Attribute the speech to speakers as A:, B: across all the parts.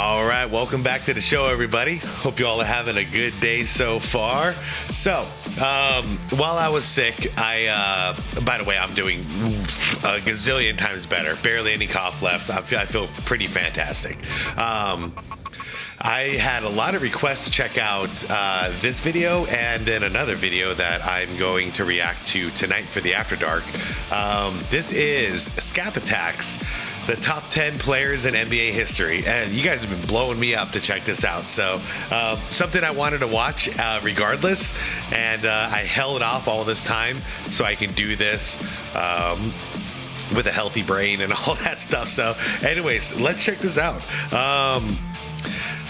A: All right, welcome back to the show, everybody. Hope you all are having a good day so far. So, while I was sick, by the way, I'm doing a gazillion times better. Barely any cough left. I feel pretty fantastic. I had a lot of requests to check out this video and then another video that I'm going to react to tonight for the After Dark. This is SxADk's the top 10 players in NBA history, and you guys have been blowing me up to check this out. So something I wanted to watch regardless, and I held off all this time so I can do this with a healthy brain and all that stuff. So anyways, let's check this out.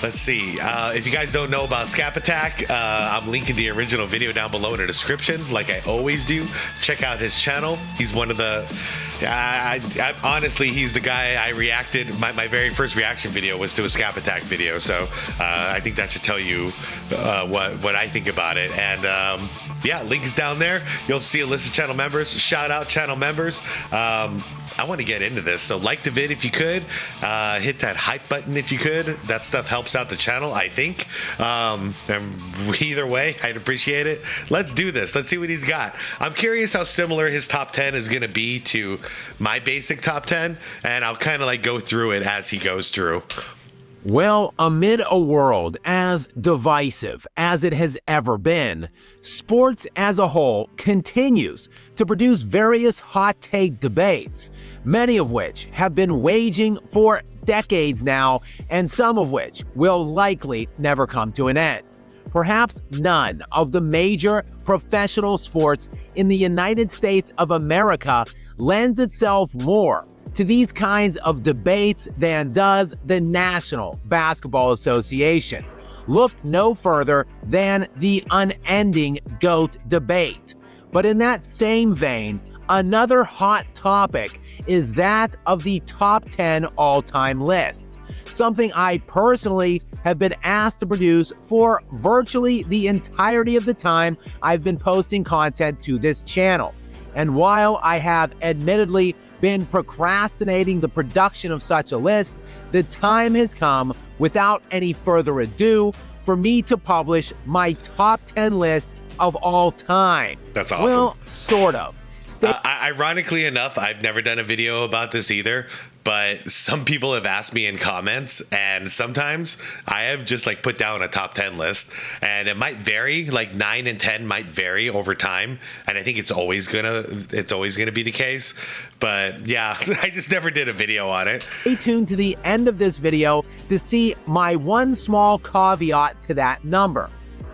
A: Let's see. If you guys don't know about SxADk, I'm linking the original video down below in the description, like I always do. Check out his channel. He's one of the... honestly, he's the guy I reacted. My very first reaction video was to a SxADk video, so I think that should tell you what I think about it. And yeah, link is down there. You'll see a list of channel members. Shout out channel members. I want to get into this, so like the vid if you could, hit that hype button if you could. That stuff helps out the channel, I think. And either way, I'd appreciate it. Let's do this. Let's see what he's got. I'm curious how similar his top 10 is going to be to my basic top 10, and I'll kind of like go through it as he goes through.
B: Well, amid a world as divisive as it has ever been, sports as a whole continues to produce various hot take debates, many of which have been waging for decades now, and some of which will likely never come to an end. Perhaps none of the major professional sports in the United States of America lends itself more to these kinds of debates than does the National Basketball Association. Look no further than the unending GOAT debate. But in that same vein, another hot topic is that of the top 10 all-time list, something I personally have been asked to produce for virtually the entirety of the time I've been posting content to this channel. And while I have admittedly been procrastinating the production of such a list, the time has come, without any further ado, for me to publish my top 10 list of all time.
A: That's awesome.
B: Well, sort of.
A: Ironically enough, I've never done a video about this either, but some people have asked me in comments, and sometimes I have just like put down a top 10 list, and it might vary, like 9 and 10 might vary over time, and I think it's always gonna be the case. But yeah, I just never did a video on it.
B: Stay tuned to the end of this video to see my one small caveat to that number.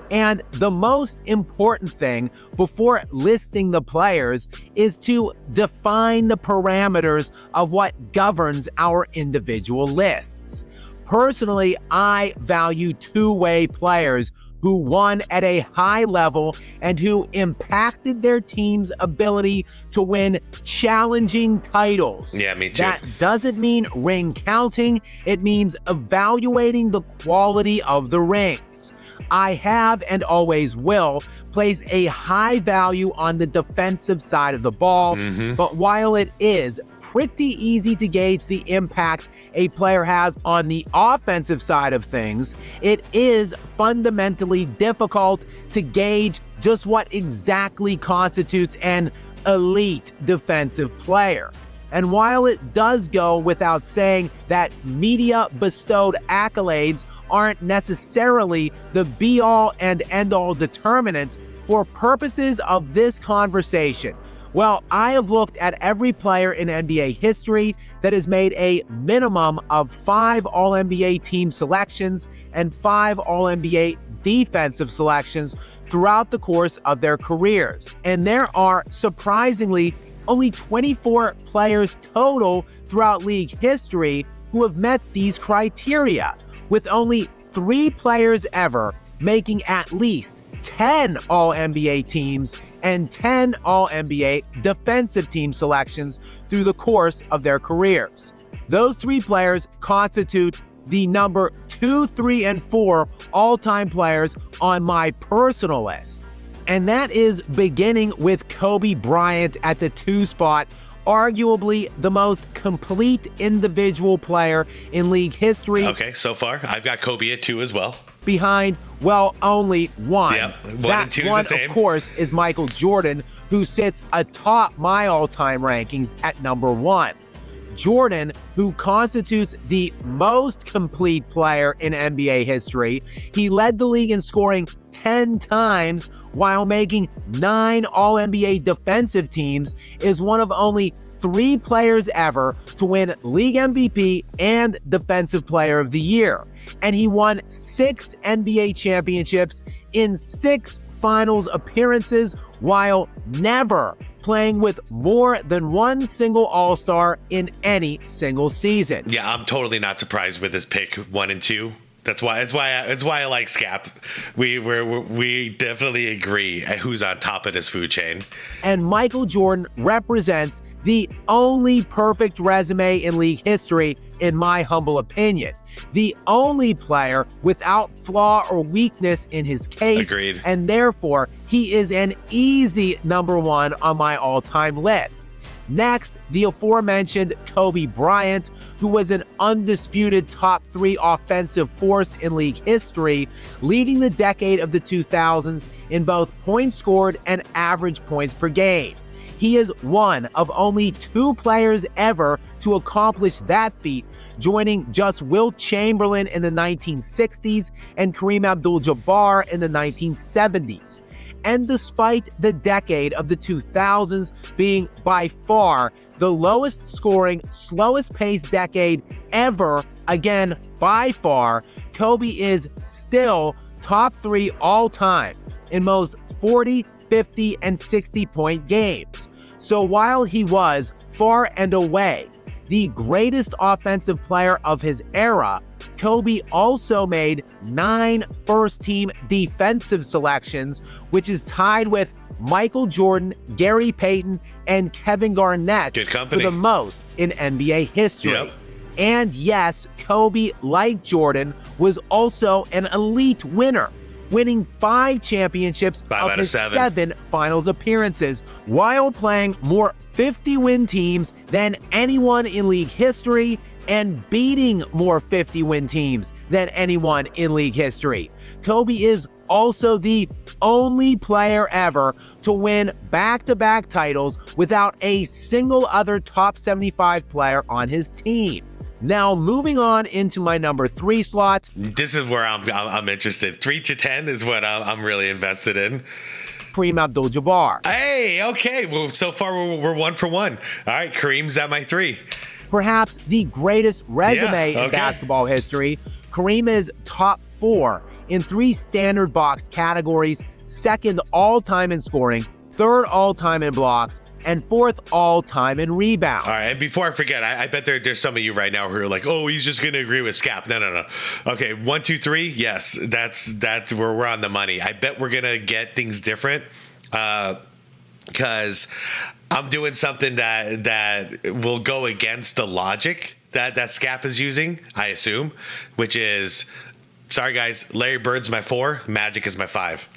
B: And the most important thing before listing the players is to define the parameters of what governs our individual lists. Personally, I value two-way players who won at a high level and who impacted their team's ability to win challenging titles.
A: Yeah, me too.
B: That doesn't mean ring counting. It means evaluating the quality of the rings. I have and always will place a high value on the defensive side of the ball, but while it is pretty easy to gauge the impact a player has on the offensive side of things, it is fundamentally difficult to gauge just what exactly constitutes an elite defensive player. And while it does go without saying that media-bestowed accolades aren't necessarily the be-all and end-all determinant for purposes of this conversation, well, I have looked at every player in NBA history that has made a minimum of 5 All-NBA team selections and 5 All-NBA defensive selections throughout the course of their careers. And there are, surprisingly, only 24 players total throughout league history who have met these criteria, with only 3 players ever making at least 10 All-NBA teams and 10 All-NBA defensive team selections through the course of their careers. Those 3 players constitute the number 2, 3, and 4 all-time players on my personal list. And that is beginning with Kobe Bryant at the 2 spot arguably the most complete individual player in league history.
A: Okay, so far, I've got Kobe at 2 as well.
B: Behind, well, only one.
A: Yep, 1
B: that
A: and 2 is
B: one,
A: the same.
B: of course, is Michael Jordan, who sits atop my all-time rankings at number 1. Jordan, who constitutes the most complete player in NBA history, he led the league in scoring 10 times while making 9 All-NBA defensive teams, is one of only 3 players ever to win League MVP and Defensive Player of the Year. And he won 6 NBA championships in 6 finals appearances while never playing with more than one single All-Star in any single season.
A: Yeah, I'm totally not surprised with this pick 1 and 2. That's why I like Skap. We definitely agree at who's on top of this food chain.
B: And Michael Jordan represents the only perfect resume in league history, in my humble opinion. The only player without flaw or weakness in his case.
A: Agreed.
B: And therefore, he is an easy number 1 on my all-time list. Next, the aforementioned Kobe Bryant, who was an undisputed top 3 offensive force in league history, leading the decade of the 2000s in both points scored and average points per game. He is one of only 2 players ever to accomplish that feat, joining just Wilt Chamberlain in the 1960s and Kareem Abdul-Jabbar in the 1970s. And despite the decade of the 2000s being by far the lowest scoring, slowest paced decade ever, again, by far, Kobe is still top 3 all time in most 40, 50, and 60-point games. So while he was far and away the greatest offensive player of his era, Kobe also made 9 first-team defensive selections, which is tied with Michael Jordan, Gary Payton, and Kevin Garnett for the most in NBA history.
A: Yep.
B: And yes, Kobe, like Jordan, was also an elite winner, winning 5 championships of his 7 finals appearances, while playing more 50-win teams than anyone in league history and beating more 50-win teams than anyone in league history. Kobe is also the only player ever to win back-to-back titles without a single other top 75 player on his team. Now, moving on into my number 3 slot.
A: This is where I'm interested. 3 to 10 is what I'm really invested in.
B: Kareem Abdul-Jabbar.
A: Hey, okay. Well, so far we're 1 for 1. All right, Kareem's at my 3.
B: Perhaps the greatest resume in basketball history, Kareem is top 4 in 3 standard box categories, 2nd all-time in scoring, 3rd all-time in blocks, and 4th all-time in rebounds.
A: All right, and before I forget, I bet there's some of you right now who are like, oh, he's just going to agree with Skap. No. Okay, 1, 2, 3, yes, that's where we're on the money. I bet we're going to get things different because I'm doing something that will go against the logic that Skap is using, I assume, which is, sorry guys, Larry Bird's my 4, Magic is my 5.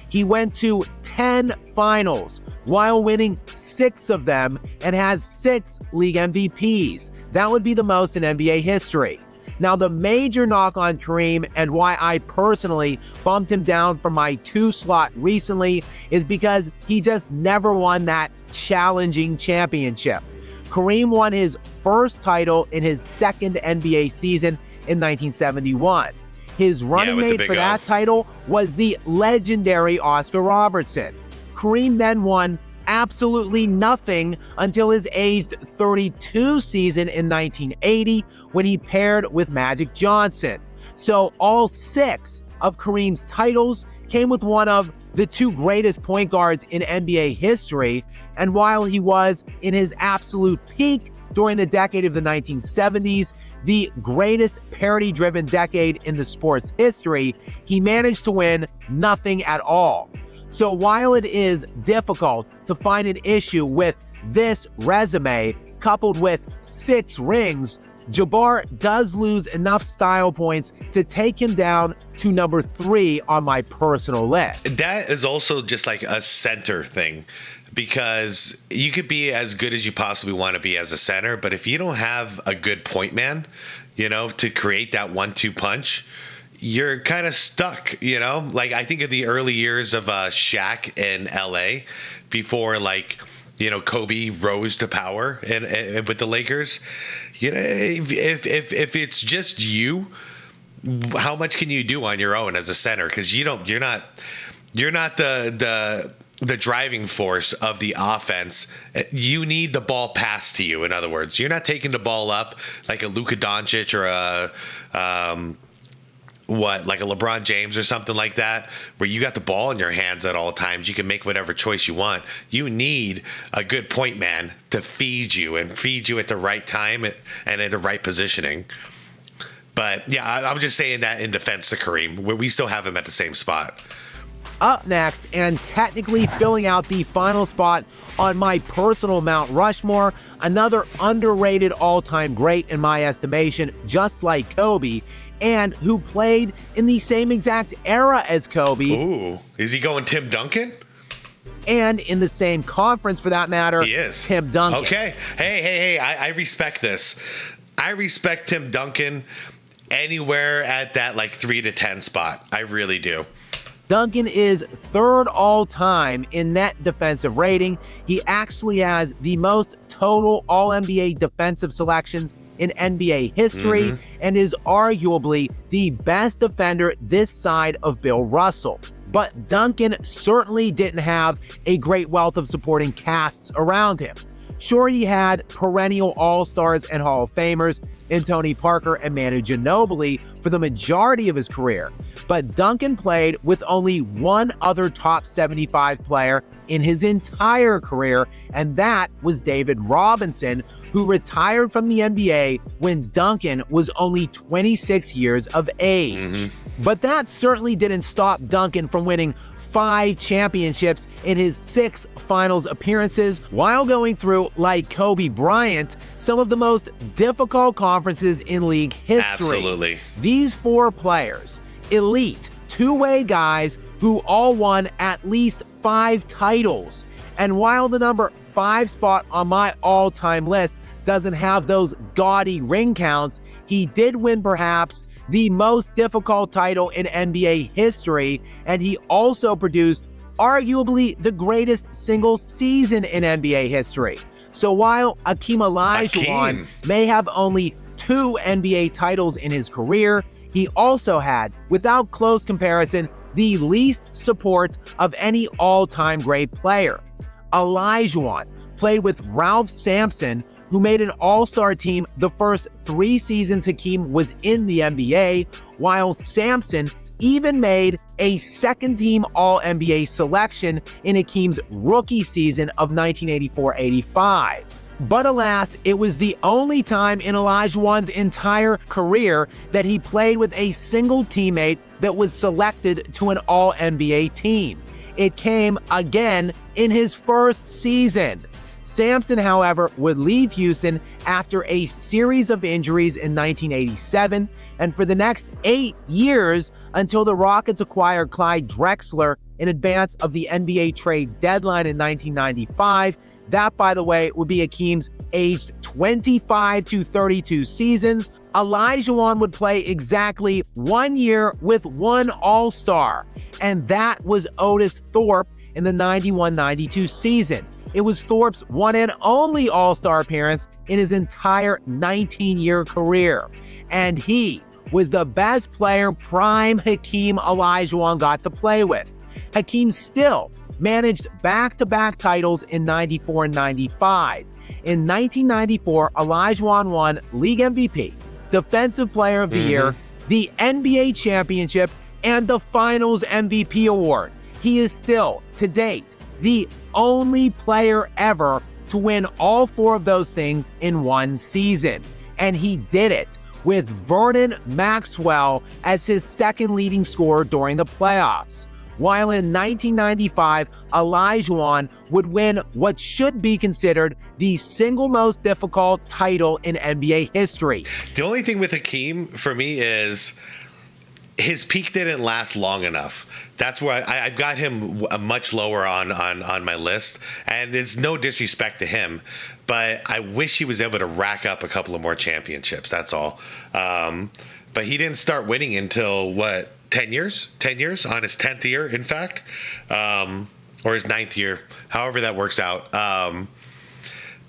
B: He went to 10 finals while winning 6 of them and has 6 league MVPs. That would be the most in NBA history. Now, the major knock on Kareem and why I personally bumped him down from my 2 slot recently is because he just never won that challenging championship. Kareem won his first title in his 2nd NBA season in 1971. His running mate for that title was the legendary Oscar Robertson. Kareem then won absolutely nothing until his aged 32 season in 1980 when he paired with Magic Johnson. So all 6 of Kareem's titles came with one of the 2 greatest point guards in NBA history, and while he was in his absolute peak during the decade of the 1970s, the greatest parity-driven decade in the sport's history, he managed to win nothing at all. So while it is difficult to find an issue with this resume, coupled with 6 rings, Jabbar does lose enough style points to take him down to number 3 on my personal list.
A: That is also just like a center thing, because you could be as good as you possibly want to be as a center, but if you don't have a good point man, to create that 1-2 punch, you're kind of stuck, Like, I think of the early years of Shaq in LA before, like, Kobe rose to power and with the Lakers. If it's just you, how much can you do on your own as a center? Because you're not the driving force of the offense. You need the ball passed to you. In other words, you're not taking the ball up like a Luka Doncic or like a LeBron James or something like that, where you got the ball in your hands at all times. You can make whatever choice you want. You need a good point man to feed you at the right time and at the right positioning. But yeah, I'm just saying that in defense to Kareem, where we still have him at the same spot.
B: Up next, and technically filling out the final spot on my personal Mount Rushmore, another underrated all-time great in my estimation, just like Kobe, and who played in the same exact era as Kobe.
A: Ooh, is he going Tim Duncan?
B: And in the same conference, for that matter,
A: he is.
B: Tim Duncan.
A: Okay. Hey, I respect this. I respect Tim Duncan anywhere at that like 3 to 10 spot. I really do.
B: Duncan is third all-time in net defensive rating. He actually has the most total All-NBA defensive selections in NBA history and is arguably the best defender this side of Bill Russell. But Duncan certainly didn't have a great wealth of supporting casts around him. Sure, he had perennial All-Stars and Hall of Famers in Tony Parker and Manu Ginobili for the majority of his career, but Duncan played with only one other top 75 player in his entire career, and that was David Robinson, who retired from the NBA when Duncan was only 26 years of age. But that certainly didn't stop Duncan from winning 5 championships in his 6 finals appearances while going through, like Kobe Bryant, some of the most difficult conferences in league history.
A: Absolutely.
B: These 4 players, elite, two-way guys who all won at least 5 titles. And while the number 5 spot on my all-time list doesn't have those gaudy ring counts, he did win perhaps the most difficult title in NBA history, and he also produced arguably the greatest single season in NBA history. So while Akeem Olajuwon may have only 2 NBA titles in his career, he also had, without close comparison, the least support of any all-time great player. Olajuwon played with Ralph Sampson, who made an all-star team the first 3 seasons Hakeem was in the NBA, while Sampson even made a second-team All-NBA selection in Hakeem's rookie season of 1984-85. But alas, it was the only time in Olajuwon's entire career that he played with a single teammate that was selected to an All-NBA team. It came again in his first season. Sampson, however, would leave Houston after a series of injuries in 1987, and for the next 8 years until the Rockets acquired Clyde Drexler in advance of the NBA trade deadline in 1995. That, by the way, would be Hakeem's aged 25 to 32 seasons. Olajuwon would play exactly 1 year with 1 All-Star, and that was Otis Thorpe in the 91-92 season. It was Thorpe's one and only All-Star appearance in his entire 19-year career. And he was the best player prime Hakeem Olajuwon got to play with. Hakeem still managed back-to-back titles in 94 and 95. In 1994, Olajuwon won League MVP, Defensive Player of the Year, the NBA Championship, and the Finals MVP award. He is still, to date, the only player ever to win all 4 of those things in one season. And he did it with Vernon Maxwell as his second leading scorer during the playoffs. While in 1995, Olajuwon would win what should be considered the single most difficult title in NBA history.
A: The only thing with Hakeem for me is his peak didn't last long enough. That's where I've got him much lower on my list, and it's no disrespect to him, but I wish he was able to rack up a couple of more championships. That's all. But he didn't start winning until 10 years? 10 years on his 10th year, in fact, or his 9th year, however that works out.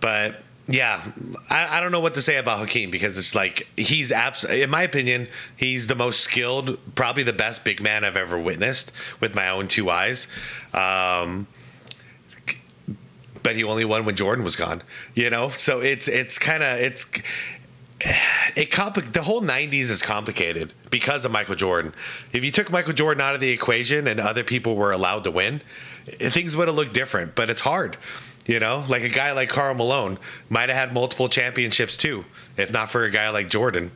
A: But yeah, I don't know what to say about Hakeem, because it's like he's in my opinion, he's the most skilled, probably the best big man I've ever witnessed with my own two eyes. But he only won when Jordan was gone, so the whole 90s is complicated because of Michael Jordan. If you took Michael Jordan out of the equation and other people were allowed to win, things would have looked different, but it's hard. Like a guy like Karl Malone might have had multiple championships too, if not for a guy like Jordan.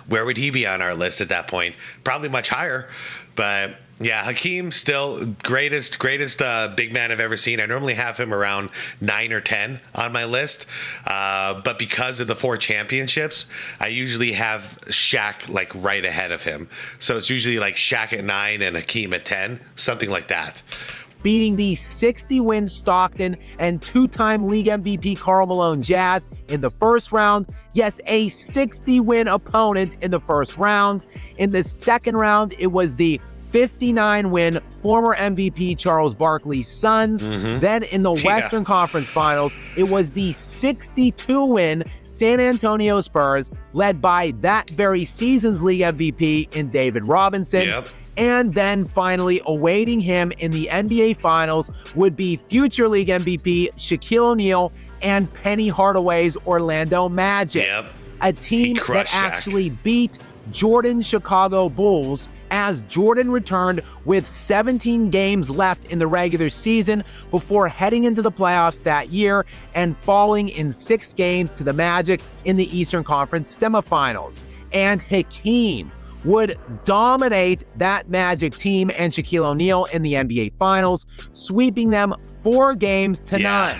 A: Where would he be on our list at that point? Probably much higher. But yeah, Hakeem still greatest big man I've ever seen. I normally have him around 9 or 10 on my list. But because of the 4 championships, I usually have Shaq like right ahead of him. So it's usually like Shaq at 9 and Hakeem at 10, something like that.
B: Beating the 60-win Stockton and 2-time league MVP Karl Malone Jazz in the first round. Yes, a 60-win opponent in the first round. In the second round, it was the 59-win former MVP Charles Barkley's Suns. Mm-hmm. Then in the Western Conference Finals, it was the 62-win San Antonio Spurs, led by that very season's league MVP in David Robinson.
A: Yep.
B: And then finally, awaiting him in the NBA Finals would be future league MVP Shaquille O'Neal and Penny Hardaway's Orlando Magic.
A: Yep.
B: A team that actually beat Jordan's Chicago Bulls as Jordan returned with 17 games left in the regular season before heading into the playoffs that year and falling in 6 games to the Magic in the Eastern Conference semifinals. And Hakeem would dominate that Magic team and Shaquille O'Neal in the NBA Finals, sweeping them 4 games to none.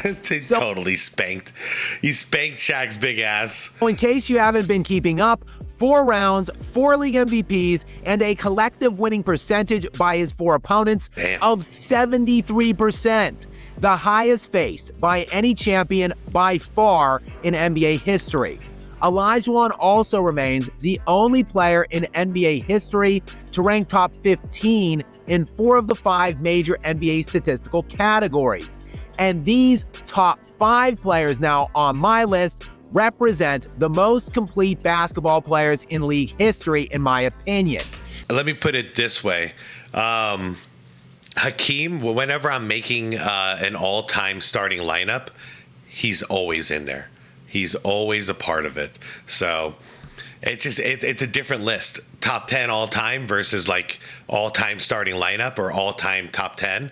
A: Totally spanked. He spanked Shaq's big ass.
B: In case you haven't been keeping up, 4 rounds, 4 league MVPs, and a collective winning percentage by his 4 opponents of 73%. The highest faced by any champion by far in NBA history. Olajuwon also remains the only player in NBA history to rank top 15 in 4 of the 5 major NBA statistical categories. And these top 5 players now on my list represent the most complete basketball players in league history, in my opinion.
A: Let me put it this way. Hakeem, whenever I'm making an all-time starting lineup, he's always in there. He's always a part of it. So it's a different list. Top 10 all time versus like all time starting lineup or all time top 10.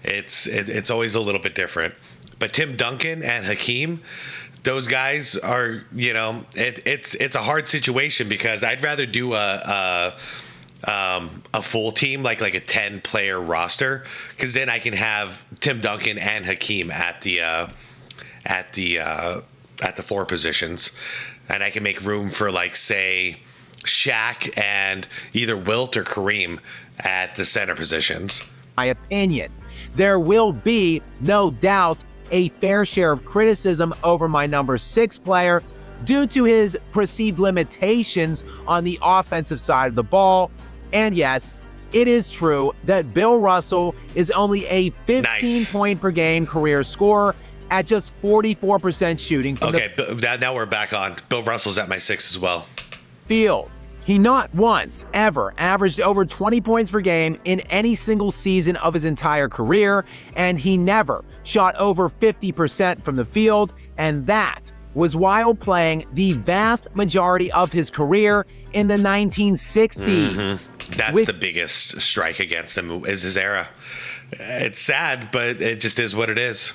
A: It's always a little bit different. But Tim Duncan and Hakeem, those guys are, it's a hard situation because I'd rather do a full team, like a 10-player roster, because then I can have Tim Duncan and Hakeem at the 4 positions, and I can make room for, like, say, Shaq and either Wilt or Kareem at the center positions.
B: My opinion. There will be, no doubt, a fair share of criticism over my number 6 player due to his perceived limitations on the offensive side of the ball. And yes, it is true that Bill Russell is only a 15-point per game career scorer at just 44% shooting from
A: now we're back on. Bill Russell's at my 6 as well.
B: Field. He not once ever averaged over 20 points per game in any single season of his entire career, and he never shot over 50% from the field, and that was while playing the vast majority of his career in the 1960s.
A: Mm-hmm. That's the biggest strike against him, is his era. It's sad, but it just is what it is.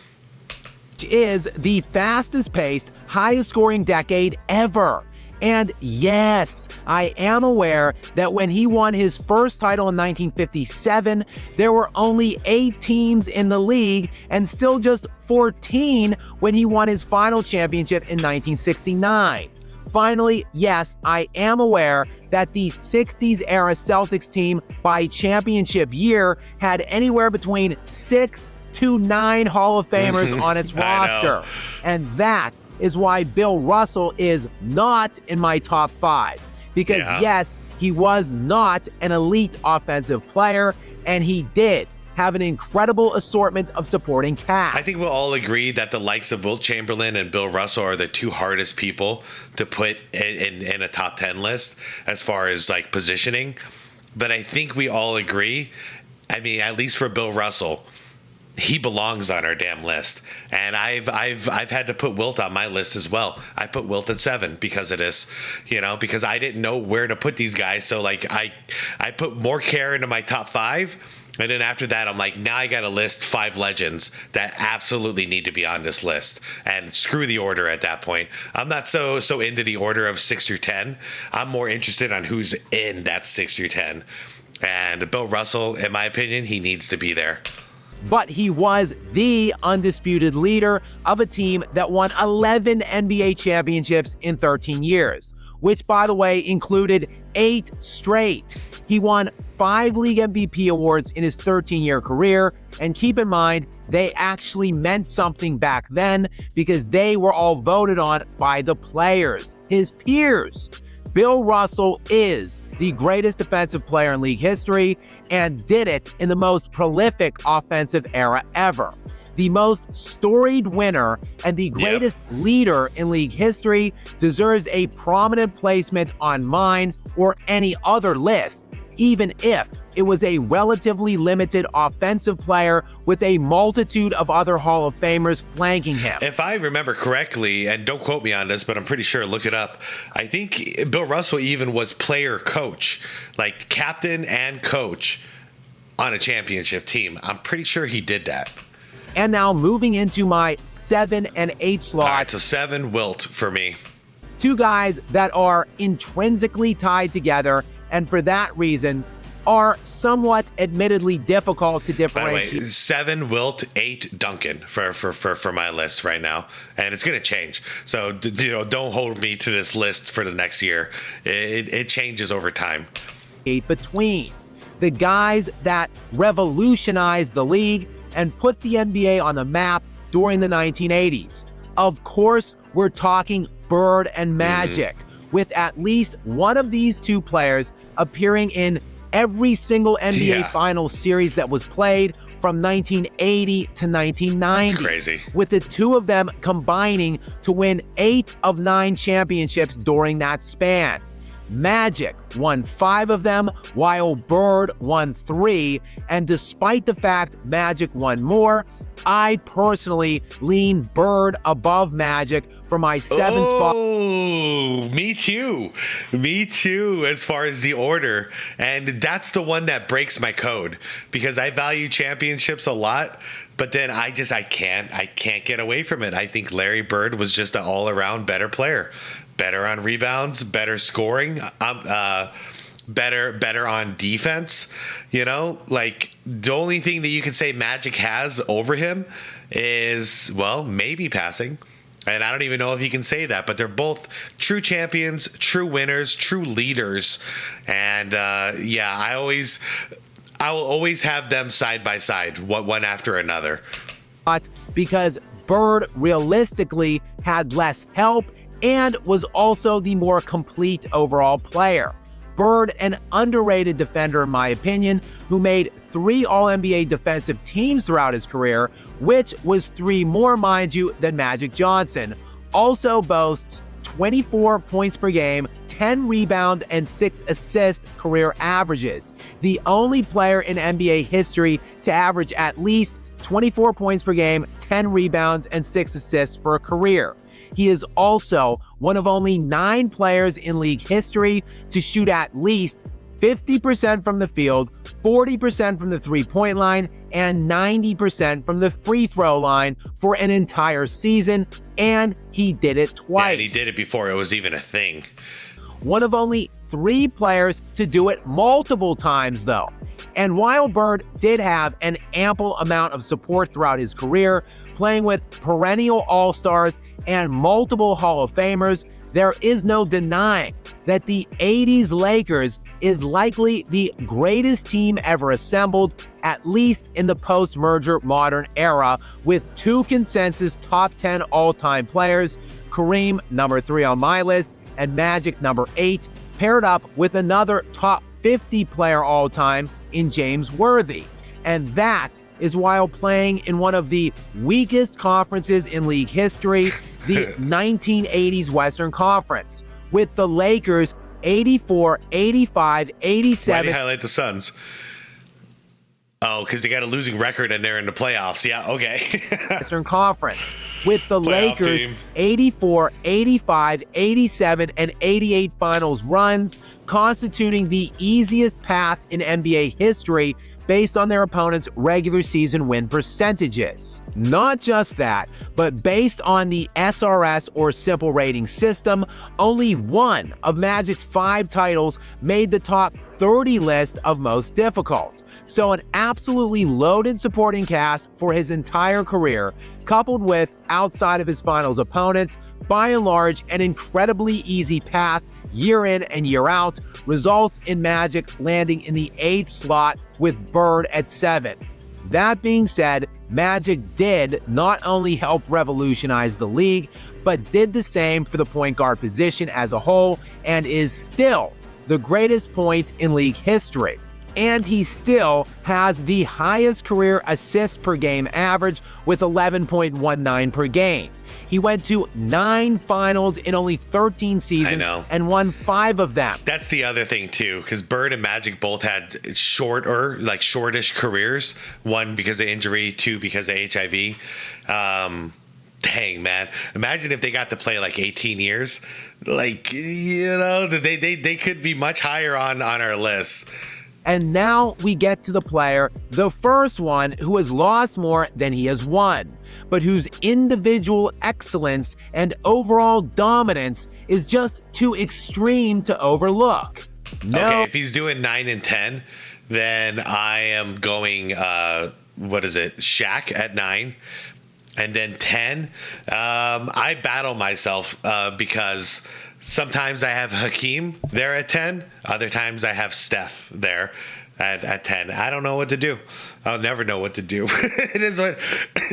B: Is the fastest paced, highest scoring decade ever. And yes, I am aware that when he won his first title in 1957, there were only 8 teams in the league and still just 14 when he won his final championship in 1969. Finally, yes, I am aware that the 60s era Celtics team by championship year had anywhere between 6 to 9 Hall of Famers on its roster. And that is why Bill Russell is not in my top 5. Because yes, he was not an elite offensive player, and he did have an incredible assortment of supporting cast.
A: I think we'll all agree that the likes of Wilt Chamberlain and Bill Russell are the 2 hardest people to put in a top 10 list as far as like positioning. But I think we all agree, I mean, at least for Bill Russell, he belongs on our damn list. And I've had to put Wilt on my list as well. I put Wilt at 7 because of this, because I didn't know where to put these guys. So like I put more care into my top 5. And then after that, I'm like, now I got to list 5 legends that absolutely need to be on this list. And screw the order at that point. I'm not so into the order of 6 through 10. I'm more interested on who's in that 6 through 10. And Bill Russell, in my opinion, he needs to be there.
B: But he was the undisputed leader of a team that won 11 NBA championships in 13 years, which, by the way, included 8 straight. He won 5 league MVP awards in his 13-year career, and keep in mind, they actually meant something back then because they were all voted on by the players, his peers. Bill Russell is the greatest defensive player in league history and did it in the most prolific offensive era ever. The most storied winner and the greatest leader in league history deserves a prominent placement on mine or any other list, even if it was a relatively limited offensive player with a multitude of other Hall of Famers flanking him.
A: If I remember correctly, and don't quote me on this, but I'm pretty sure, look it up, I think Bill Russell even was player coach, like captain and coach on a championship team. I'm pretty sure he did that.
B: And now moving into my 7 and 8 slot.
A: All right, so 7, Wilt for me.
B: 2 guys that are intrinsically tied together, and for that reason, are somewhat admittedly difficult to differentiate.
A: By the way, 7 Wilt, 8 Duncan for my list right now, and it's gonna change. So don't hold me to this list for the next year. It changes over time.
B: Between the guys that revolutionized the league and put the NBA on the map during the 1980s. Of course, we're talking Bird and Magic, with at least one of these 2 players appearing in every single NBA Finals series that was played from 1980 to 1990.
A: That's crazy.
B: With the 2 of them combining to win 8 of 9 championships during that span. Magic won 5 of them, while Bird won 3, and despite the fact Magic won more, I personally lean Bird above Magic for my 7 spot.
A: Oh, me too. Me too, as far as the order. And that's the one that breaks my code because I value championships a lot, but then I can't get away from it. I think Larry Bird was just an all-around better player. Better on rebounds, better scoring, better on defense. Like the only thing that you can say Magic has over him is, well, maybe passing. And I don't even know if you can say that, but they're both true champions, true winners, true leaders. And I will always have them side by side, one after another.
B: Because Bird realistically had less help and was also the more complete overall player. Bird, an underrated defender in my opinion, who made 3 All-NBA defensive teams throughout his career, which was 3 more, mind you, than Magic Johnson, also boasts 24 points per game, 10 rebound, and 6 assist career averages. The only player in NBA history to average at least 24 points per game, 10 rebounds, and 6 assists for a career. He is also one of only 9 players in league history to shoot at least 50% from the field, 40% from the three-point line, and 90% from the free throw line for an entire season, and he did it twice.
A: Yeah, and he did it before it was even a thing.
B: One of only 3 players to do it multiple times, though. And while Bird did have an ample amount of support throughout his career, playing with perennial all-stars and multiple Hall of Famers, there is no denying that the 80s Lakers is likely the greatest team ever assembled, at least in the post-merger modern era, with 2 consensus top 10 all-time players, Kareem, number 3 on my list, and Magic, number 8, paired up with another top 50 player all-time in James Worthy. And that is while playing in one of the weakest conferences in league history, the 1980s Western Conference, with the Lakers 84, 85, 87.
A: Why do you highlight the Suns? Oh, because they got a losing record and they're in the playoffs. Yeah, okay.
B: Western Conference, with the
A: Playoff
B: Lakers
A: team.
B: 84, 85, 87, and 88 finals runs, constituting the easiest path in NBA history based on their opponents' regular season win percentages. Not just that, but based on the SRS or simple rating system, only one of Magic's 5 titles made the top 30 list of most difficult. So an absolutely loaded supporting cast for his entire career, coupled with, outside of his finals opponents, by and large an incredibly easy path year in and year out, results in Magic landing in the 8th slot with Bird at 7. That being said, Magic did not only help revolutionize the league, but did the same for the point guard position as a whole, and is still the greatest point in league history. And he still has the highest career assists per game average with 11.19 per game. He went to 9 finals in only 13 seasons and won 5 of them.
A: That's the other thing too, because Bird and Magic both had shortish careers. 1 because of injury, 2 because of HIV. Dang, man. Imagine if they got to play like 18 years. Like, you know, they could be much higher on our list.
B: And now we get to the player, the first one who has lost more than he has won, but whose individual excellence and overall dominance is just too extreme to overlook.
A: Okay, if he's doing 9 and 10, then I am going, Shaq at 9. And then 10, I battle myself because sometimes I have Hakeem there at 10. Other times I have Steph there at 10. I don't know what to do. I'll never know what to do. It is what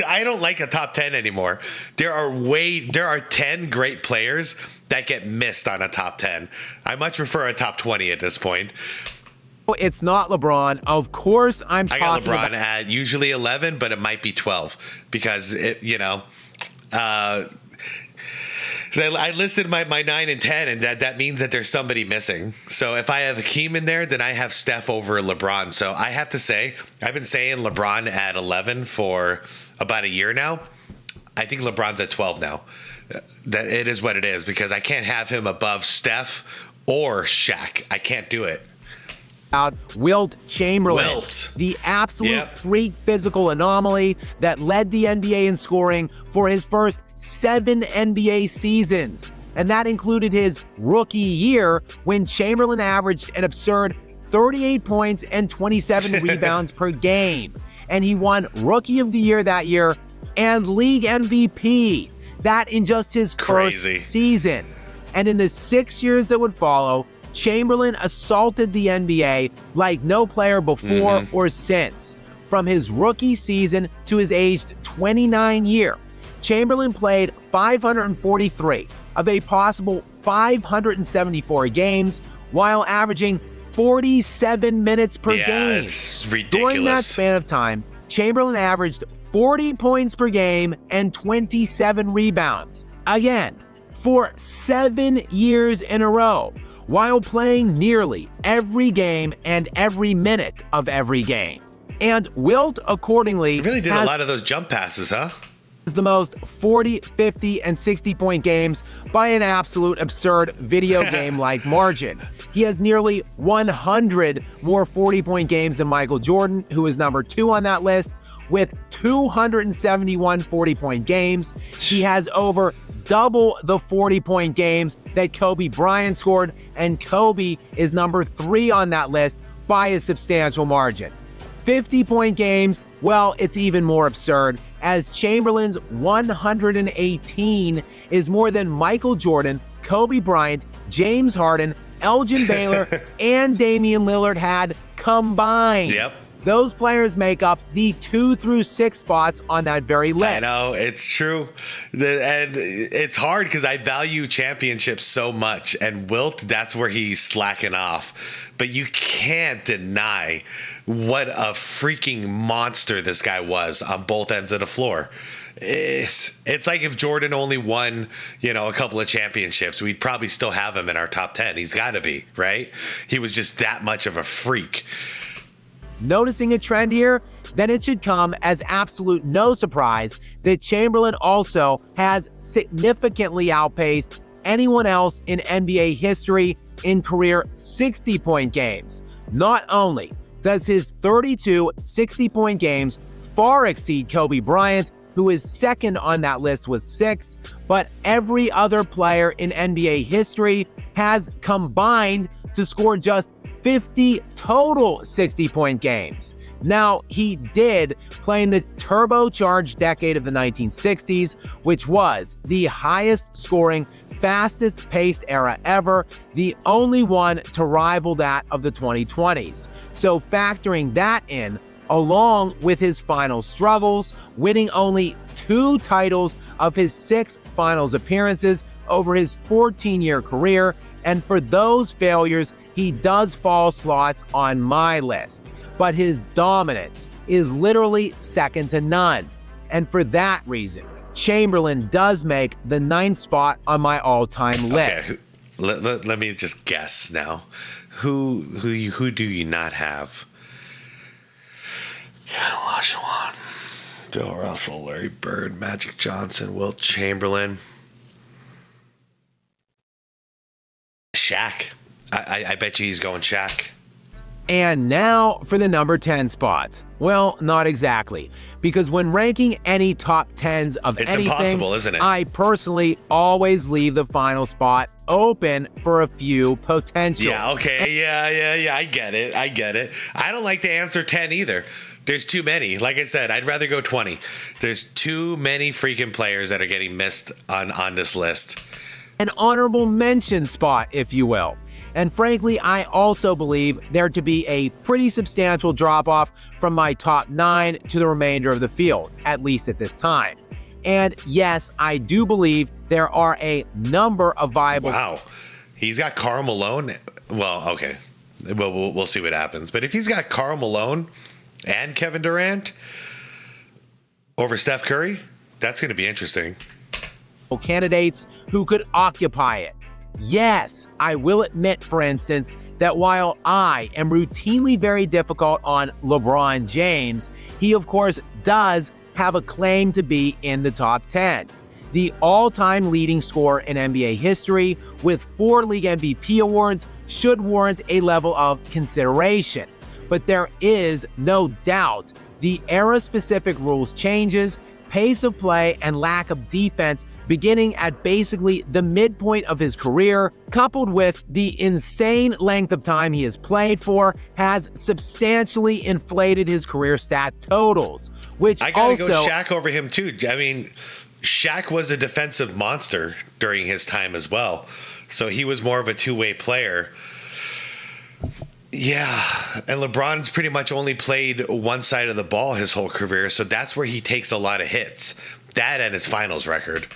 A: I don't like a top 10 anymore. There are 10 great players that get missed on a top 10. I much prefer a top 20 at this point.
B: It's not LeBron. Of course, I got
A: LeBron at usually 11, but it might be 12 because I listed my 9 and 10, and that means that there's somebody missing. So if I have Hakeem in there, then I have Steph over LeBron. So I have to say, I've been saying LeBron at 11 for about a year now. I think LeBron's at 12 now. That it is what it is because I can't have him above Steph or Shaq. I can't do it.
B: Wilt Chamberlain, the absolute freak physical anomaly that led the NBA in scoring for his first 7 NBA seasons. And that included his rookie year when Chamberlain averaged an absurd 38 points and 27 rebounds per game. And he won Rookie of the Year that year and League MVP. That in just his first season. And in the 6 years that would follow, Chamberlain assaulted the NBA like no player before or since. From his rookie season to his aged 29 year, Chamberlain played 543 of a possible 574 games while averaging 47 minutes per game.
A: It's ridiculous.
B: During that span of time, Chamberlain averaged 40 points per game and 27 rebounds. Again, for 7 years in a row, while playing nearly every game and every minute of every game. And Wilt, accordingly,
A: really did a lot of those jump passes, huh?
B: The most 40, 50, and 60-point games by an absolute absurd video game-like margin. He has nearly 100 more 40-point games than Michael Jordan, who is number 2 on that list, with 271 40-point games. He has over double the 40-point games that Kobe Bryant scored, and Kobe is number 3 on that list by a substantial margin. 50-point games, well, it's even more absurd, as Chamberlain's 118 is more than Michael Jordan, Kobe Bryant, James Harden, Elgin Baylor, and Damian Lillard had combined.
A: Yep.
B: Those players make up the 2 through 6 spots on that very list.
A: I know, it's true. And it's hard because I value championships so much. And Wilt, that's where he's slacking off. But you can't deny what a freaking monster this guy was on both ends of the floor. It's like if Jordan only won, a couple of championships, we'd probably still have him in our top 10. He's got to be, right? He was just that much of a freak.
B: Noticing a trend here? Then it should come as absolute no surprise that Chamberlain also has significantly outpaced anyone else in NBA history in career 60-point games. Not only does his 32 60-point games far exceed Kobe Bryant, who is second on that list with 6, but every other player in NBA history has combined to score just 50 total 60-point games. Now, he did play in the turbocharged decade of the 1960s, which was the highest scoring, fastest paced era ever, the only one to rival that of the 2020s. So factoring that in, along with his final struggles, winning only 2 titles of his 6 finals appearances over his 14-year career, and for those failures, he does fall slots on my list. But his dominance is literally second to none. And for that reason, Chamberlain does make the 9th spot on my all-time list.
A: Okay, let me just guess now. Who do you not have? Yeah, Olajuwon, Bill Russell, Larry Bird, Magic Johnson, Wilt Chamberlain, Shaq. I bet you he's going Shaq.
B: And now for the number 10 spot. Well, not exactly, because when ranking any top 10s of
A: it's
B: anything,
A: impossible, isn't it?
B: I personally always leave the final spot open for a few potentials.
A: Yeah, okay, yeah, I get it. I don't like to answer 10 either. There's too many. Like I said, I'd rather go 20. There's too many freaking players that are getting missed on this list.
B: An honorable mention spot, if you will. And frankly, I also believe there to be a pretty substantial drop-off from my top 9 to the remainder of the field, at least at this time. And yes, I do believe there are a number of viable...
A: Wow. He's got Karl Malone. Well, okay. We'll see what happens. But if he's got Karl Malone and Kevin Durant over Steph Curry, that's going to be interesting.
B: Candidates who could occupy it. Yes, I will admit, for instance, that while I am routinely very difficult on LeBron James, he of course does have a claim to be in the top 10. The all-time leading scorer in NBA history with 4 league MVP awards should warrant a level of consideration. But there is no doubt the era-specific rules changes, pace of play, and lack of defense beginning at basically the midpoint of his career, coupled with the insane length of time he has played for, has substantially inflated his career stat totals, which
A: I gotta
B: also...
A: go Shaq over him too. I mean, Shaq was a defensive monster during his time as well, so he was more of a two-way player. Yeah, and LeBron's pretty much only played one side of the ball his whole career, so that's where he takes a lot of hits. That and his finals record.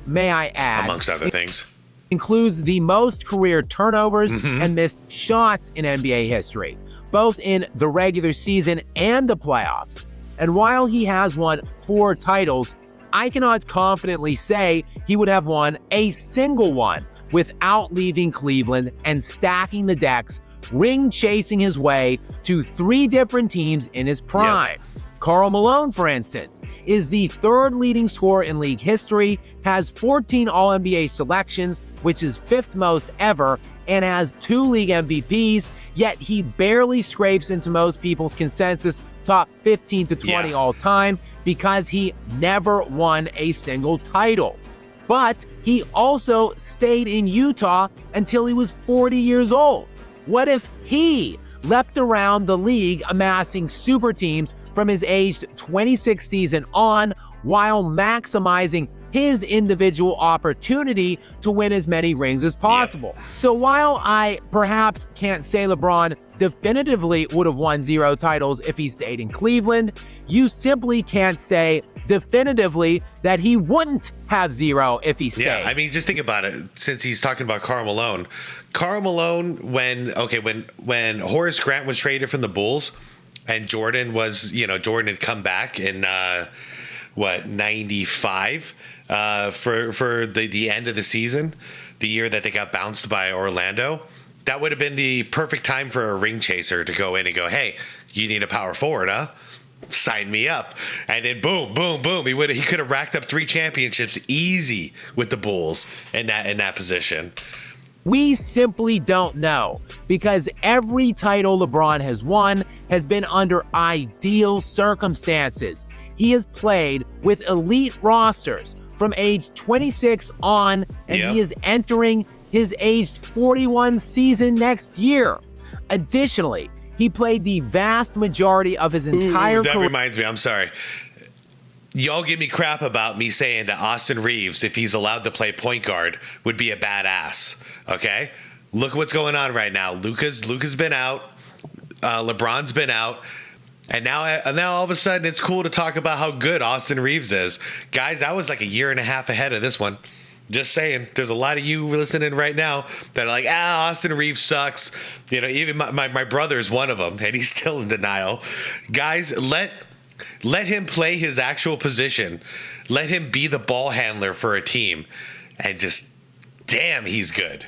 B: May I add,
A: amongst other things,
B: includes the most career turnovers and missed shots in NBA history, both in the regular season and the playoffs. And while he has won 4 titles, I cannot confidently say he would have won a single one without leaving Cleveland and stacking the decks, ring chasing his way to 3 different teams in his prime. Yep. Karl Malone, for instance, is the 3rd leading scorer in league history, has 14 All-NBA selections, which is 5th most ever, and has 2 league MVPs, yet he barely scrapes into most people's consensus top 15 to 20 all time because he never won a single title. But he also stayed in Utah until he was 40 years old. What if he leapt around the league, amassing super teams from his aged 26th season on, while maximizing his individual opportunity to win as many rings as possible. So while I perhaps can't say LeBron definitively would have won 0 titles if he stayed in Cleveland, you simply can't say definitively that he wouldn't have 0 if he stayed.
A: Yeah, I mean, just think about it. Since he's talking about Karl Malone, when Horace Grant was traded from the Bulls and Jordan had come back in 95 for the end of the season, the year that they got bounced by Orlando. That would have been the perfect time for a ring chaser to go in and go, hey, you need a power forward, huh? Sign me up. And then boom, boom, boom. He could have racked up 3 championships easy with the Bulls in that position.
B: We simply don't know, because every title LeBron has won has been under ideal circumstances. He has played with elite rosters from age 26 on, and he is entering his age 41 season next year. Additionally, he played the vast majority of his entire career.
A: That reminds me, I'm sorry. Y'all give me crap about me saying that Austin Reeves, if he's allowed to play point guard, would be a badass. Okay? Look what's going on right now. Luka's been out. LeBron's been out. And now all of a sudden it's cool to talk about how good Austin Reeves is. Guys, I was like a year and a half ahead of this one. Just saying, there's a lot of you listening right now that are like, Austin Reeves sucks. Even my brother's one of them, and he's still in denial. Guys, let him play his actual position. Let him be the ball handler for a team. And just, damn, he's good.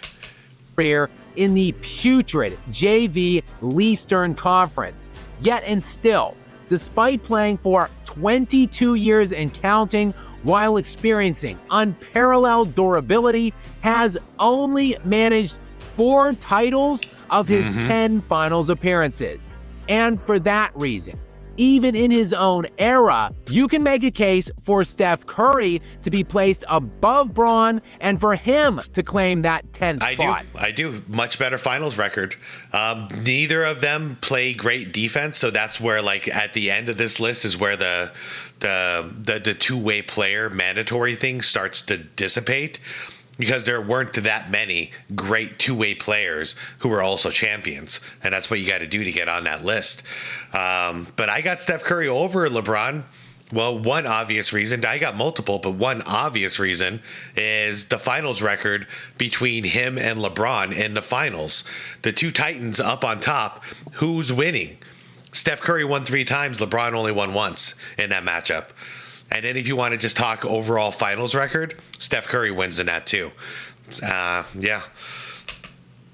B: In the putrid JV Lee Stern Conference. Yet and still, despite playing for 22 years and counting while experiencing unparalleled durability, has only managed 4 titles of his 10 finals appearances. And for that reason, even in his own era, you can make a case for Steph Curry to be placed above Bron and for him to claim that 10th spot.
A: I do. Much better finals record. Neither of them play great defense, so that's where, at the end of this list is where the two-way player mandatory thing starts to dissipate, because there weren't that many great two-way players who were also champions, and that's what you got to do to get on that list. But I got Steph Curry over LeBron. Well, one obvious reason, I got multiple, but one obvious reason is the finals record between him and LeBron in the finals. The two Titans up on top, who's winning? Steph Curry won 3 times, LeBron only won once in that matchup. And then if you want to just talk overall finals record, Steph Curry wins in that too. Yeah.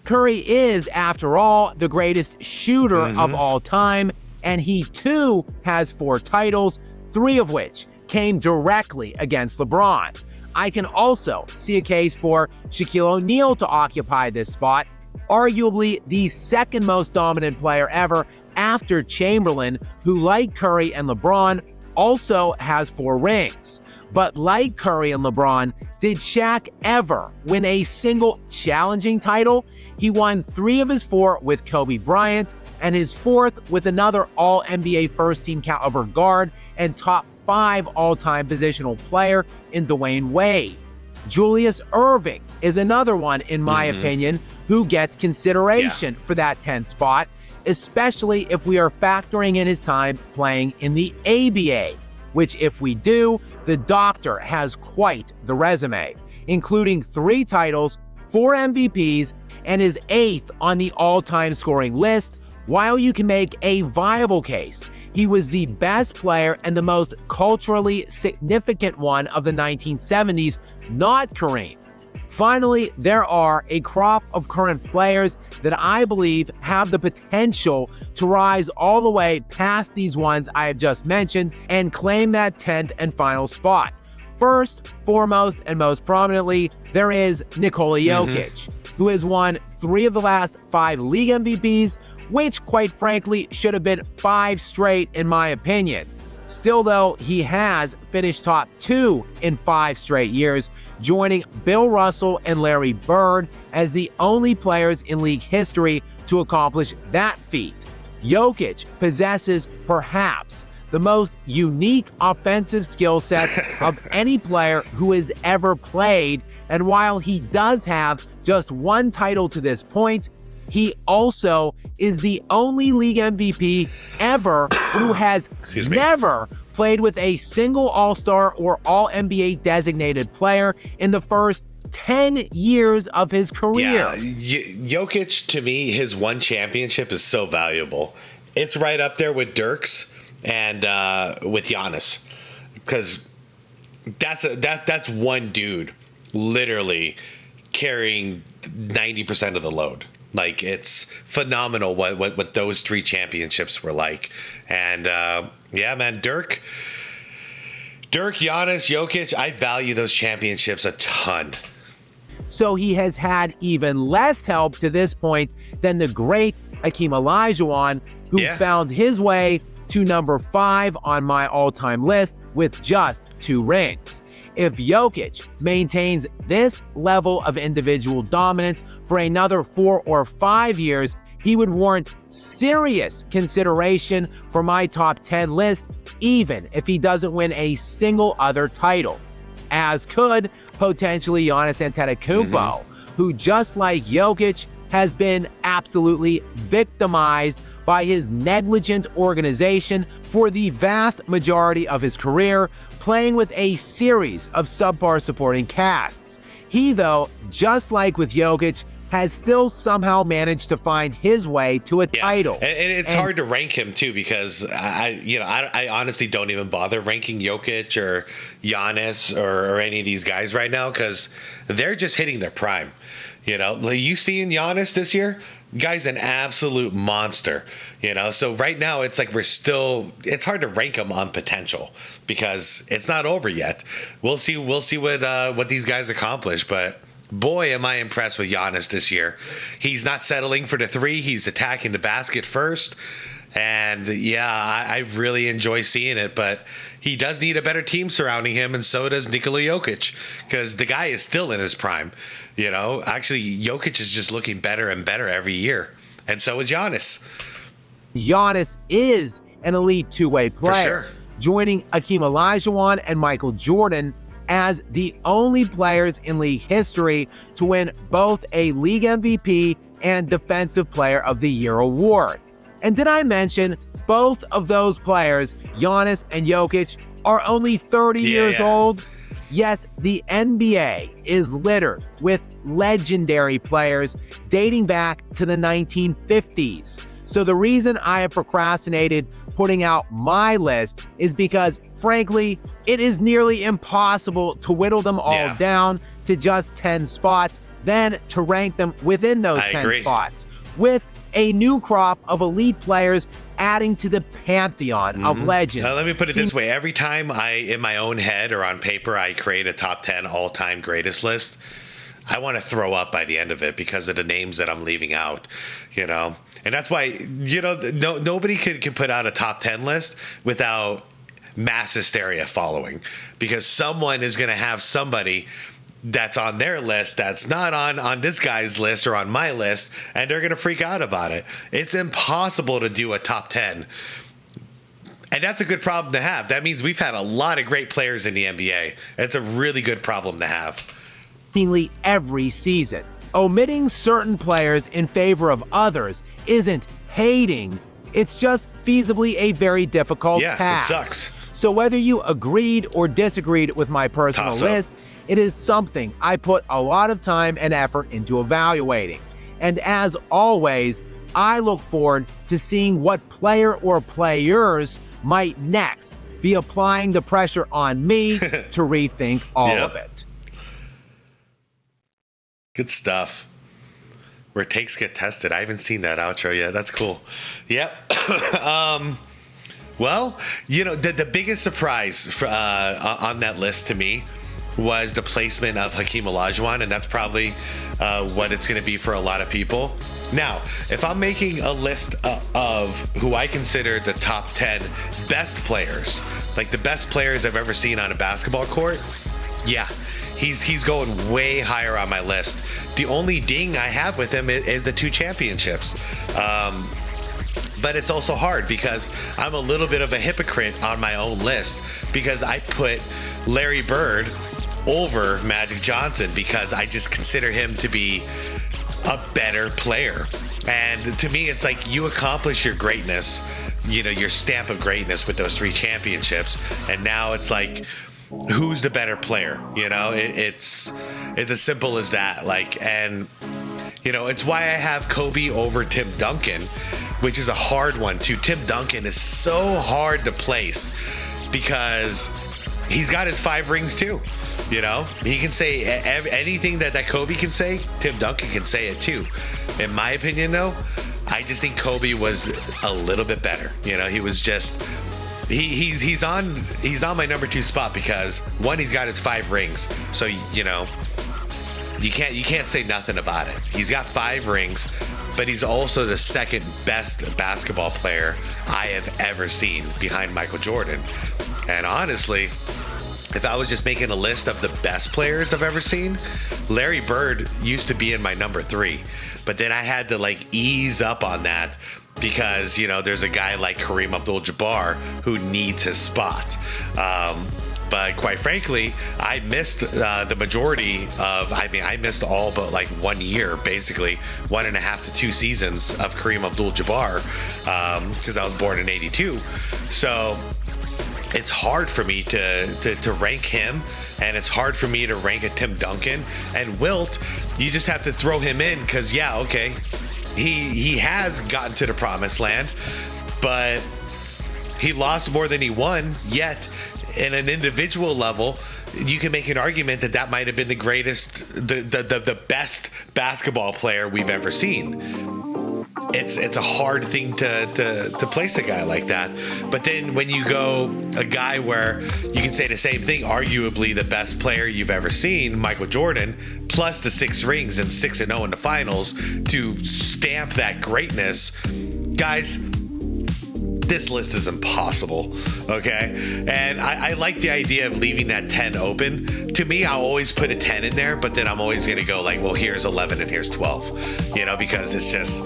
B: Curry is, after all, the greatest shooter of all time, and he too has 4 titles, 3 of which came directly against LeBron. I can also see a case for Shaquille O'Neal to occupy this spot, arguably the second most dominant player ever after Chamberlain, who, like Curry and LeBron, also has 4 rings. But like Curry and LeBron, did Shaq ever win a single challenging title? He won 3 of his 4 with Kobe Bryant, and his 4th with another All-NBA first-team caliber guard and top 5 all-time positional player in Dwayne Wade. Julius Erving is another one, in my opinion, who gets consideration for that 10th spot, especially if we are factoring in his time playing in the ABA, which, if we do, the doctor has quite the resume, including 3 titles, 4 MVPs, and his 8th on the all-time scoring list. While you can make a viable case, he was the best player and the most culturally significant one of the 1970s, not Kareem. Finally, there are a crop of current players that I believe have the potential to rise all the way past these ones I have just mentioned and claim that 10th and final spot. First, foremost, and most prominently, there is Nikola Jokic, who has won 3 of the last 5 league MVPs, which, quite frankly, should have been 5 straight in my opinion. Still, though, he has finished top 2 in 5 straight years, joining Bill Russell and Larry Bird as the only players in league history to accomplish that feat. Jokic possesses perhaps the most unique offensive skill set of any player who has ever played, and while he does have just 1 title to this point, he also is the only league MVP ever who has never played with a single All-Star or All-NBA designated player in the first 10 years of his career.
A: Yeah, Jokic, to me, his 1 championship is so valuable. It's right up there with Dirk's and with Giannis, because that's one dude literally carrying 90% of the load. Like, it's phenomenal what those 3 championships were like. And yeah, man, Dirk, Giannis, Jokic, I value those championships a ton.
B: So he has had even less help to this point than the great Hakeem Olajuwon, who found his way to number 5 on my all-time list with just 2 rings. If Jokic maintains this level of individual dominance for another 4 or 5 years, he would warrant serious consideration for my top 10 list, even if he doesn't win a single other title. As could potentially Giannis Antetokounmpo, who, just like Jokic, has been absolutely victimized by his negligent organization for the vast majority of his career, playing with a series of subpar supporting casts. He, though, just like with Jokic, has still somehow managed to find his way to a title.
A: And it's hard to rank him too, because I honestly don't even bother ranking Jokic or Giannis or any of these guys right now, because they're just hitting their prime. Like, you seeing Giannis this year? Guy's an absolute monster, so right now it's like it's hard to rank him on potential because it's not over yet. We'll see what these guys accomplish, but boy, am I impressed with Giannis this year. He's not settling for the 3. He's attacking the basket first. And yeah, I really enjoy seeing it, but he does need a better team surrounding him, and so does Nikola Jokic, because the guy is still in his prime. Actually, Jokic is just looking better and better every year, and so is Giannis.
B: Giannis is an elite 2-way player,
A: for sure,
B: joining Hakeem Olajuwon and Michael Jordan as the only players in league history to win both a league MVP and Defensive Player of the Year award. And did I mention both of those players, Giannis and Jokic, are only 30 years old? Yes, the NBA is littered with legendary players dating back to the 1950s. So the reason I have procrastinated putting out my list is because, frankly, it is nearly impossible to whittle them all down to just 10 spots, then to rank them within those 10 spots, with a new crop of elite players adding to the pantheon of legends.
A: Let me put it this way. Every time in my own head or on paper, I create a top 10 all-time greatest list, I want to throw up by the end of it because of the names that I'm leaving out, And that's why, nobody can put out a top 10 list without mass hysteria following, because someone is going to have somebody that's on their list that's not on this guy's list or on my list, and they're going to freak out about it. It's impossible to do a top 10. And that's a good problem to have. That means we've had a lot of great players in the NBA. It's a really good problem to have.
B: Every season. Omitting certain players in favor of others isn't hating. It's just feasibly a very difficult task.
A: It sucks.
B: So whether you agreed or disagreed with my personal list, it is something I put a lot of time and effort into evaluating. And as always, I look forward to seeing what player or players might next be applying the pressure on me to rethink all of it.
A: Good stuff. Where takes get tested. I haven't seen that outro yet. That's cool. Yep. Well, the biggest surprise on that list to me was the placement of Hakeem Olajuwon, and that's probably what it's going to be for a lot of people. Now, if I'm making a list of who I consider the top 10 best players like the best players I've ever seen on a basketball court, yeah, he's going way higher on my list. The only ding I have with him is the 2 championships. But it's also hard because I'm a little bit of a hypocrite on my own list because I put Larry Bird over Magic Johnson because I just consider him to be a better player. And to me, it's like you accomplish your greatness, you know, your stamp of greatness with those 3 championships. And now it's like, who's the better player? You know, it's as simple as that. Like, and you know, it's why I have Kobe over Tim Duncan, which is a hard one too. Tim Duncan is so hard to place because he's got his 5 rings too. You know, he can say anything that Kobe can say, Tim Duncan can say it too. In my opinion, though, I just think Kobe was a little bit better. You know, he was just he's on my number 2 spot because 1, he's got his 5 rings, so you know you can't say nothing about it. He's got 5 rings, but he's also the 2nd best basketball player I have ever seen behind Michael Jordan. And honestly, if I was just making a list of the best players I've ever seen, Larry Bird used to be in my number 3, but then I had to like ease up on that because, you know, there's a guy like Kareem Abdul-Jabbar who needs his spot. But quite frankly, I missed the majority of, I missed all but like 1 year, basically 1.5 to 2 seasons of Kareem Abdul-Jabbar because I was born in '82. So it's hard for me to rank him, and it's hard for me to rank a Tim Duncan. And Wilt, you just have to throw him in because, yeah, okay, he has gotten to the promised land, but he lost more than he won. Yet in an individual level, you can make an argument that might have been the greatest, the best basketball player we've ever seen. It's a hard thing to place a guy like that. But then when you go a guy where you can say the same thing, arguably the best player you've ever seen, Michael Jordan, plus the 6 rings and 6-0 in the finals to stamp that greatness, guys, this list is impossible, okay? And I like the idea of leaving that 10 open. To me, I'll always put a 10 in there, but then I'm always gonna go like, well, here's 11 and here's 12, you know, because it's just,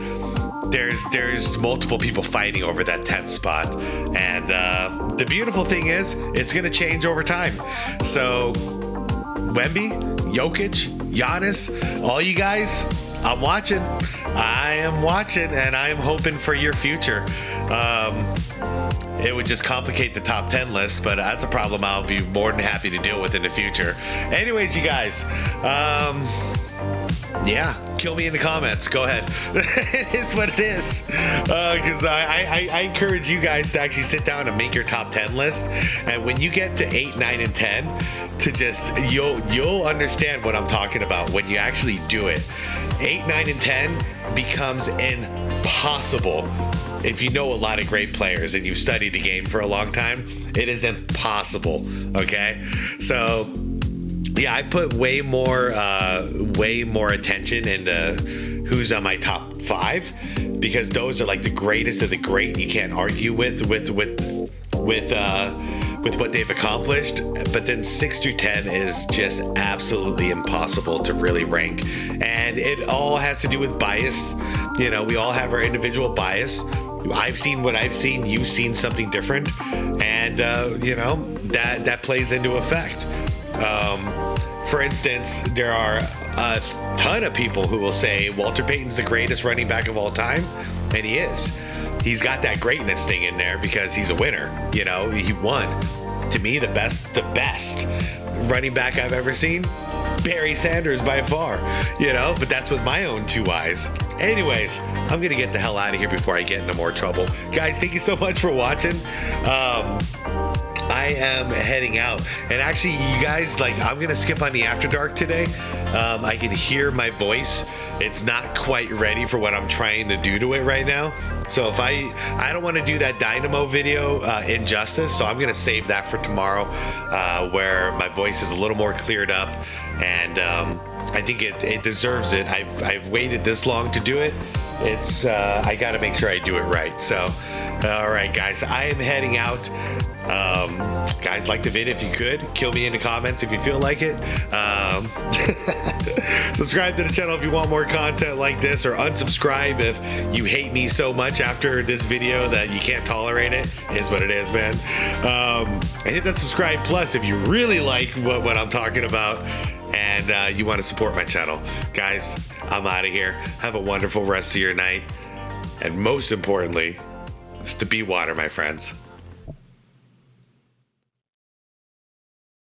A: there's multiple people fighting over that 10th spot. And the beautiful thing is, it's gonna change over time. So Wemby, Jokic, Giannis, all you guys, I'm watching. I am watching, and I am hoping for your future. It would just complicate the top 10 list, but that's a problem I'll be more than happy to deal with in the future. Anyways, you guys, yeah, kill me in the comments. Go ahead. It is what it is. Because I encourage you guys to actually sit down and make your top 10 list. And when you get to 8, 9, and 10, to just, you'll understand what I'm talking about when you actually do it. 8, 9, and 10 becomes impossible. If you know a lot of great players and you've studied the game for a long time, it is impossible, okay? So, yeah, I put way more attention into who's on my top 5 because those are like the greatest of the great. You can't argue with what they've accomplished. But then 6 through 10 is just absolutely impossible to really rank, and it all has to do with bias. You know, we all have our individual bias. I've seen what I've seen. You've seen something different, and you know that plays into effect. For instance, there are a ton of people who will say Walter Payton's the greatest running back of all time, and he is. He's got that greatness thing in there because he's a winner. You know, he won. To me, the best running back I've ever seen, Barry Sanders by far. You know, but that's with my own 2 eyes. Anyways, I'm gonna get the hell out of here before I get into more trouble. Guys, thank you so much for watching. I am heading out, and actually, you guys, like, I'm gonna skip on the After Dark today. I can hear my voice. It's not quite ready for what I'm trying to do to it right now. So if I don't want to do that Dynamo video injustice, so I'm gonna save that for tomorrow, where my voice is a little more cleared up, and I think it deserves it. I've waited this long to do it. It's I got to make sure I do it right. So, all right, guys, I am heading out. Guys, like the video if you could. Kill me in the comments if you feel like it. Subscribe to the channel if you want more content like this, or unsubscribe if you hate me so much after this video that you can't tolerate it. Is what it is, man. And hit that subscribe plus if you really like what I'm talking about and you want to support my channel. Guys, I'm out of here. Have a wonderful rest of your night. And most importantly, just to be water, my friends.